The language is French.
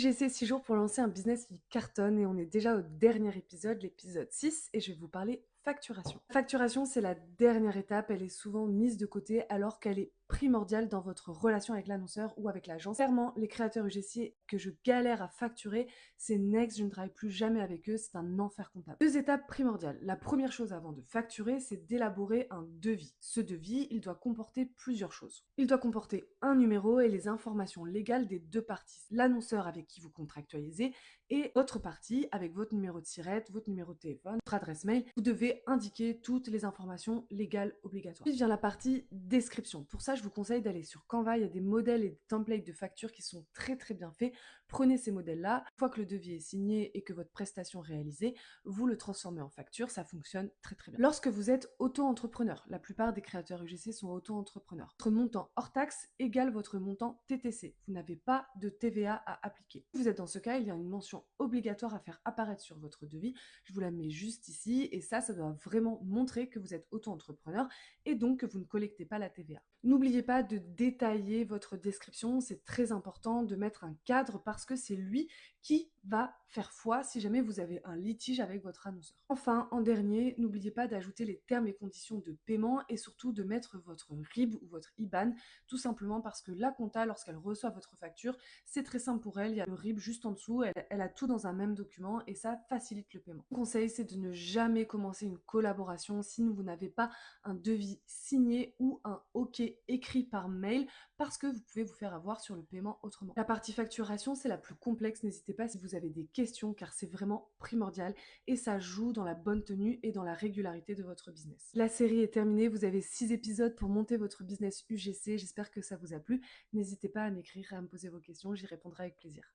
UGC 6 jours pour lancer un business qui cartonne et on est déjà au dernier épisode, l'épisode 6, et je vais vous parler facturation. Facturation, c'est la dernière étape, elle est souvent mise de côté alors qu'elle est primordiale dans votre relation avec l'annonceur ou avec l'agence. Clairement, les créateurs UGC que je galère à facturer, c'est next, je ne travaille plus jamais avec eux, c'est un enfer comptable. Deux étapes primordiales. La première chose avant de facturer, c'est d'élaborer un devis. Ce devis, il doit comporter plusieurs choses. Il doit comporter un numéro et les informations légales des deux parties. L'annonceur avec qui vous contractualisez et votre partie avec votre numéro de SIRET, votre numéro de téléphone, votre adresse mail. Vous devez indiquer toutes les informations légales obligatoires. Puis vient la partie description. Pour ça, je vous conseille d'aller sur Canva. Il y a des modèles et des templates de factures qui sont très très bien faits. Prenez ces modèles-là. Une fois que le devis est signé et que votre prestation est réalisée, vous le transformez en facture. Ça fonctionne très très bien. Lorsque vous êtes auto-entrepreneur, la plupart des créateurs UGC sont auto-entrepreneurs. Votre montant hors taxe égale votre montant TTC. Vous n'avez pas de TVA à appliquer. Si vous êtes dans ce cas, il y a une mention obligatoire à faire apparaître sur votre devis. Je vous la mets juste ici et ça doit vraiment montrer que vous êtes auto-entrepreneur et donc que vous ne collectez pas la TVA. N'oubliez pas de détailler votre description, c'est très important de mettre un cadre parce que c'est lui qui va faire foi si jamais vous avez un litige avec votre annonceur. Enfin, en dernier, n'oubliez pas d'ajouter les termes et conditions de paiement et surtout de mettre votre RIB ou votre IBAN, tout simplement parce que la compta, lorsqu'elle reçoit votre facture, c'est très simple pour elle, il y a le RIB juste en dessous, elle a tout dans un même document et ça facilite le paiement. Mon conseil, c'est de ne jamais commencer une collaboration si vous n'avez pas un devis signé ou un OK écrit par mail parce que vous pouvez vous faire avoir sur le paiement autrement. La partie facturation, c'est la plus complexe, n'hésitez pas si vous avez des questions car c'est vraiment primordial et ça joue dans la bonne tenue et dans la régularité de votre business. La série est terminée, vous avez 6 épisodes pour monter votre business UGC, j'espère que ça vous a plu. N'hésitez pas à m'écrire et à me poser vos questions, j'y répondrai avec plaisir.